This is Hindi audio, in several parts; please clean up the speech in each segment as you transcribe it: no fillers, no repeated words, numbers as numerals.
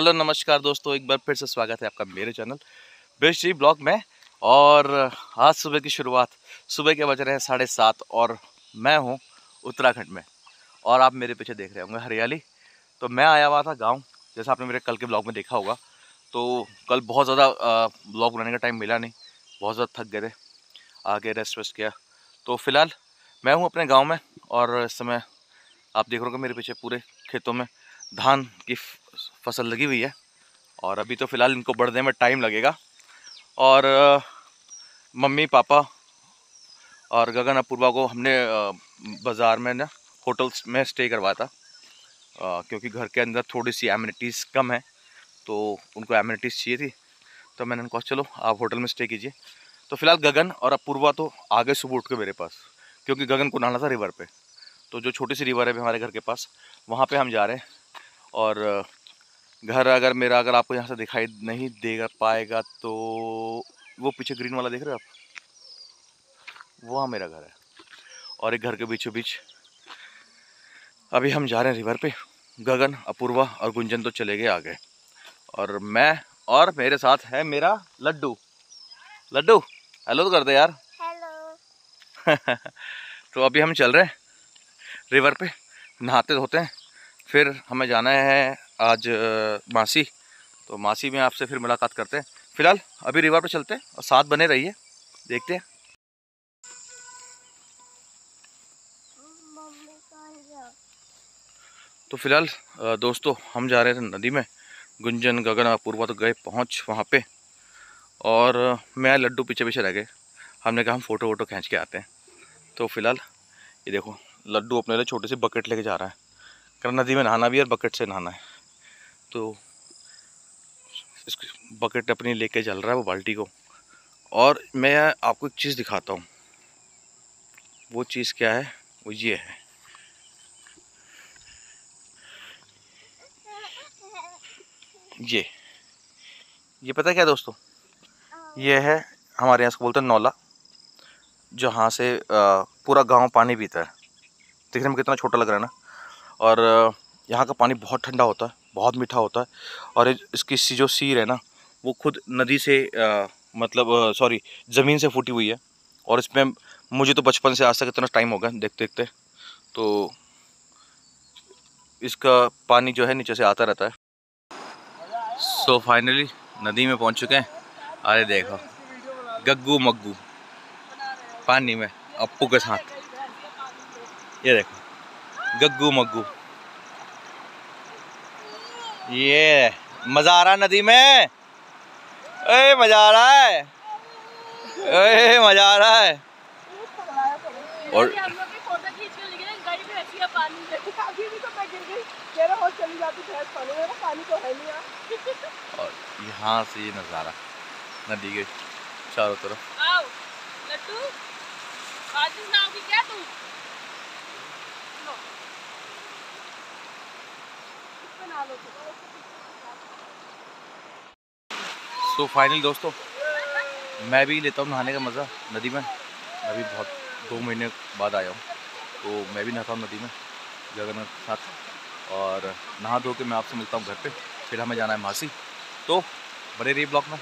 हेलो नमस्कार दोस्तों, एक बार फिर से स्वागत है आपका मेरे चैनल बेस्ट ब्लॉग में। और आज सुबह की शुरुआत, सुबह के बज रहे हैं 7:30 और मैं हूँ उत्तराखंड में। और आप मेरे पीछे देख रहे होंगे हरियाली। तो मैं आया हुआ था गांव, जैसा आपने मेरे कल के ब्लॉग में देखा होगा। तो कल बहुत ज़्यादा ब्लॉग बनाने का टाइम मिला नहीं, बहुत ज़्यादा थक गए थे, आके रेस्ट वेस्ट किया। तो फिलहाल मैं हूँ अपने गाँव में और इस समय आप देख रहे हो मेरे पीछे पूरे खेतों में धान की फसल लगी हुई है। और अभी तो फ़िलहाल इनको बढ़ने में टाइम लगेगा। और मम्मी पापा और गगन अपूर्वा को हमने बाज़ार में ना होटल में स्टे करवाया था, क्योंकि घर के अंदर थोड़ी सी एमिनिटीज़ कम है, तो उनको एमिनिटीज़ चाहिए थी। तो मैंने उनको चलो आप होटल में स्टे कीजिए। तो फिलहाल गगन और अपूर्वा तो आ गए सुबह उठ के मेरे पास, क्योंकि गगन को नहाना था रिवर पे। तो जो छोटी सी रिवर है हमारे घर के पास, वहाँ पे हम जा रहे हैं। और घर अगर आपको यहाँ से दिखाई नहीं देगा पाएगा तो वो पीछे ग्रीन वाला देख रहे हो आप, वो हाँ मेरा घर है। और एक घर के बीचों बीच अभी हम जा रहे हैं रिवर पे। गगन अपूर्वा और गुंजन तो चले गए आगे, और मैं और मेरे साथ है मेरा लड्डू। लड्डू हेलो तो कर दे यार। हेलो। तो अभी हम चल रहे हैं रिवर पे, नहाते धोते हैं, फिर हमें जाना है आज मासी। तो मासी में आपसे फिर मुलाकात करते हैं। फिलहाल अभी रिवर पे चलते हैं और साथ बने रहिए, देखते हैं। तो फिलहाल दोस्तों हम जा रहे थे नदी में। गुंजन गगन अपूर्वा तो गए पहुंच वहाँ पे, और मैं लड्डू पीछे पीछे रह गए। हमने कहा हम फ़ोटो वोटो खींच के आते हैं। तो फिलहाल ये देखो लड्डू अपने लिए छोटी सी बकेट लेके जा रहा है, कारण नदी में नहाना भी है और बकेट से नहाना है। तो इस बकेट अपनी लेके चल रहा है वो बाल्टी को। और मैं आपको एक चीज़ दिखाता हूँ, वो चीज़ क्या है, वो ये है। ये पता है क्या दोस्तों, ये है हमारे यहाँ से बोलते हैं नौला, जहाँ से पूरा गांव पानी पीता है। देखने में कितना छोटा लग रहा है ना। और यहाँ का पानी बहुत ठंडा होता है, बहुत मीठा होता है। और इसकी जो सीर है ना, वो खुद नदी से सॉरी ज़मीन से फूटी हुई है। और इसमें मुझे तो बचपन से आज तक इतना टाइम हो गया देखते देखते, तो इसका पानी जो है नीचे से आता रहता है। सो फाइनली नदी में पहुँच चुके हैं। अरे देखो गग्गू मग्गू पानी में अप्पू के साथ, ये देखो गग्गू मग्गू। ये मजा आ रहा है नदी में, ए मजा आ रहा है, ए मजा आ रहा है। और यहाँ से ये नज़ारा नदी के चारों तरफ। सो फाइनली दोस्तों मैं भी लेता हूँ नहाने का मज़ा नदी में। मैं भी बहुत 2 महीने बाद आया हूँ, तो मैं भी नहाता हूँ नदी में गगन के साथ। और नहा धो के मैं आपसे मिलता हूँ घर पे, फिर हमें जाना है मासी। तो बड़े रही ब्लॉग में।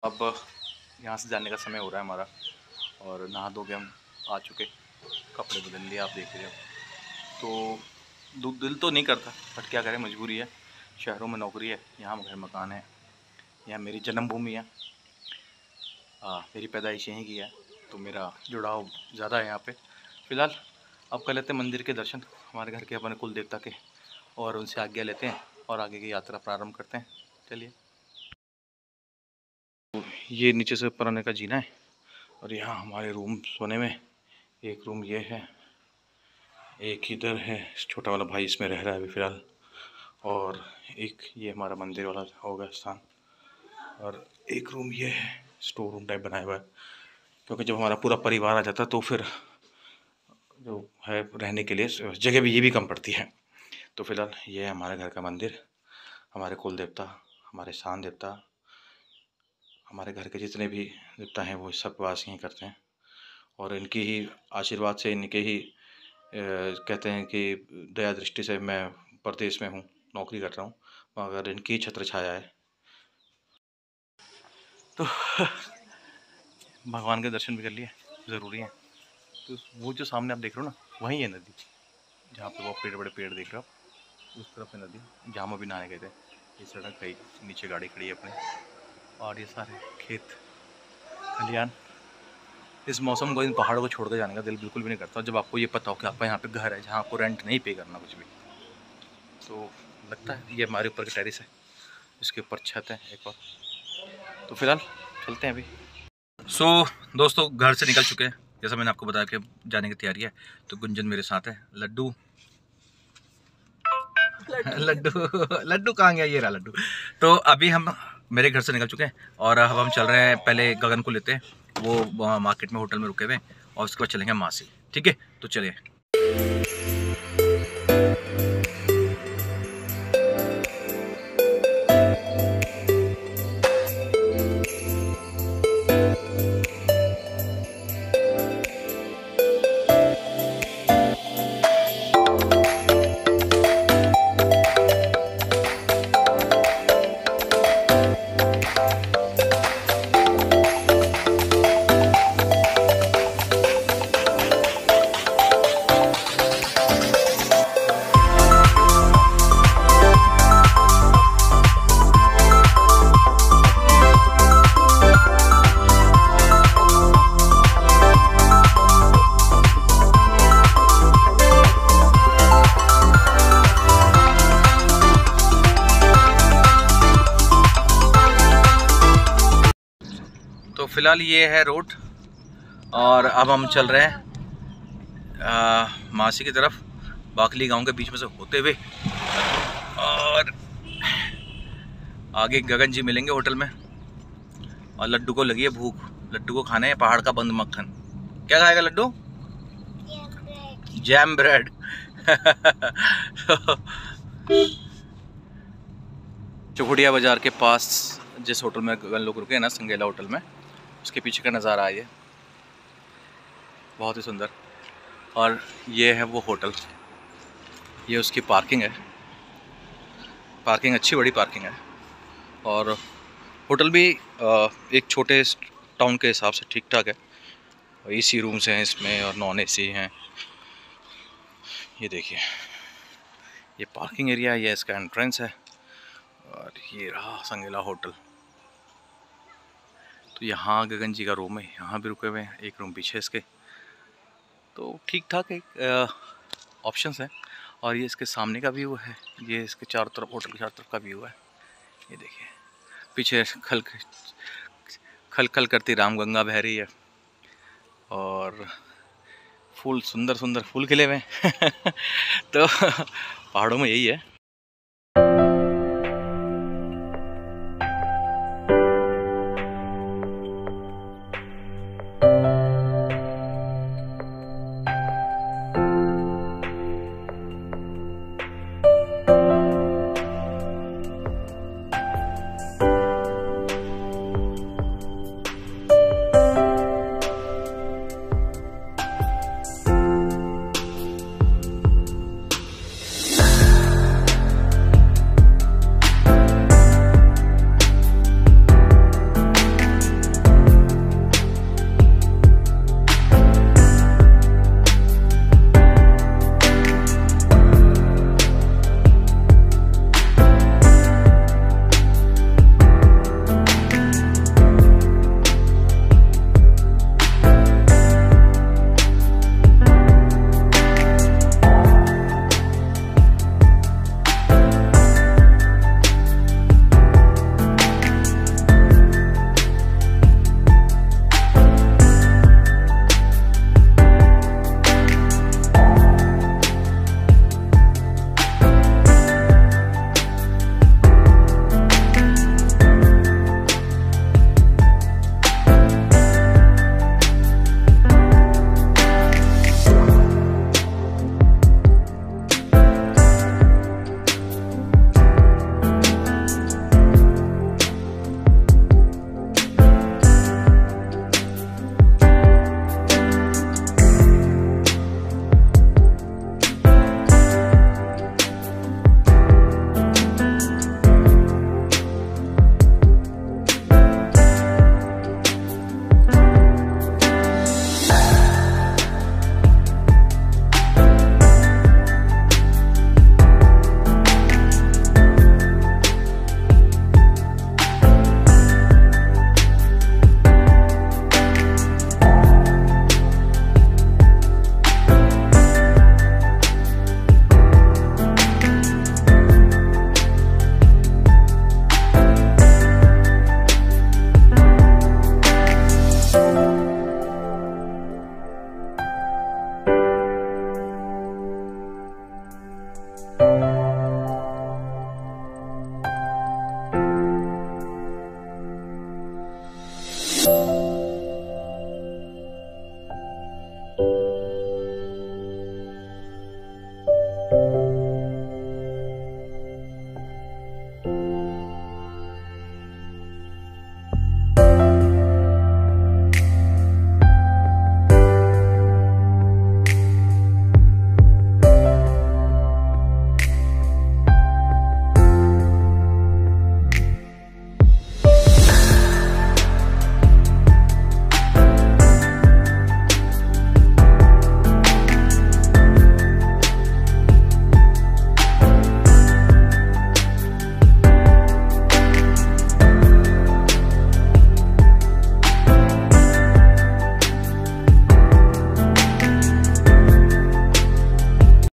अब यहाँ से जाने का समय हो रहा है हमारा, और नहा धो के हम आ चुके, कपड़े बदल लिए आप देख रहे हो। तो दिल तो नहीं करता, बट क्या करें, मजबूरी है। शहरों में नौकरी है, यहाँ घर मकान है, यहाँ मेरी जन्मभूमि है, मेरी पैदाइश यहीं की है, तो मेरा जुड़ाव ज़्यादा है यहाँ पे। फ़िलहाल अब कर लेते हैं मंदिर के दर्शन, हमारे घर के अपने कुल देवता के। और उनसे आज्ञा लेते हैं और आगे की यात्रा प्रारंभ करते हैं। चलिए, ये नीचे से ऊपर आने का जीना है और यहाँ हमारे रूम सोने में, एक रूम ये है, एक इधर है, छोटा वाला भाई इसमें रह रहा है अभी फ़िलहाल, और एक ये हमारा मंदिर वाला होगा स्थान, और एक रूम ये है, स्टोर रूम टाइप बनाया हुआ है, क्योंकि जब हमारा पूरा परिवार आ जाता है तो फिर जो है रहने के लिए जगह भी ये भी कम पड़ती है। तो फिलहाल ये है हमारे घर का मंदिर, हमारे कुल देवता, हमारे शान देवता, हमारे घर के जितने भी देवता हैं वो सब वास यहीं करते हैं, और इनकी ही आशीर्वाद से, इनके ही कहते हैं कि दया दृष्टि से मैं प्रदेश में हूँ, नौकरी कर रहा हूँ, मगर इनकी ही छत्र छाया है। तो भगवान के दर्शन भी कर लिए, ज़रूरी है। तो वो जो सामने आप देख रहे हो ना, वहीं है नदी, जहाँ पे वो बड़े पेड़ देख रहे हो, उस तरफ है नदी, जहाँ हम अभी नहाने गए थे। ये सड़क गई, नीचे गाड़ी खड़ी है अपने, और ये सारे खेत खलियान। इस मौसम को, इन पहाड़ों को छोड़ कर जाने का दिल बिल्कुल भी नहीं करता, जब आपको ये पता हो कि आपका यहाँ पे घर है जहाँ आपको रेंट नहीं पे करना कुछ भी। तो लगता है ये हमारे ऊपर की टेरिस है, इसके ऊपर छत है एक और। तो फिलहाल चलते हैं अभी। दोस्तों घर से निकल चुके हैं, जैसा मैंने आपको बताया कि जाने की तैयारी है। तो गुंजन मेरे साथ है, लड्डू लड्डू कहाँ गया? ये रहा लड्डू। तो अभी हम मेरे घर से निकल चुके हैं और अब हम चल रहे हैं, पहले गगन को लेते हैं, वो मार्केट में होटल में रुके हुए हैं, और उसके बाद चलेंगे मासी। ठीक है, तो चलिए। फिलहाल ये है रोड, और अब हम चल रहे हैं मासी की तरफ, बाकली गांव के बीच में से होते हुए, और आगे गगन जी मिलेंगे होटल में। और लड्डू को लगी है भूख, लड्डू को खाने है पहाड़ का बंद मक्खन। क्या खाएगा लड्डू? Jam bread. चौखुटिया बाजार के पास जिस होटल में गगन लोग रुके हैं ना, संगेला होटल में, उसके पीछे का नज़ारा है ये, बहुत ही सुंदर। और ये है वो होटल, ये उसकी पार्किंग है, पार्किंग अच्छी बड़ी पार्किंग है। और होटल भी एक छोटे टाउन के हिसाब से ठीक ठाक है। एसी रूम्स हैं इसमें और नॉन एसी हैं। ये देखिए, ये पार्किंग एरिया है, ये इसका एंट्रेंस है, और ये रहा संगेला होटल। तो यहाँ गगन जी का रूम है, यहाँ भी रुके हुए हैं, एक रूम पीछे इसके। तो ठीक ठाक एक ऑप्शंस हैं। और ये इसके सामने का व्यू है, ये इसके चारों तरफ, होटल के चारों तरफ का व्यू है। ये देखिए पीछे खल खल करती रामगंगा बह रही है, और फूल, सुंदर सुंदर फूल खिले हुए हैं। तो पहाड़ों में यही है। है।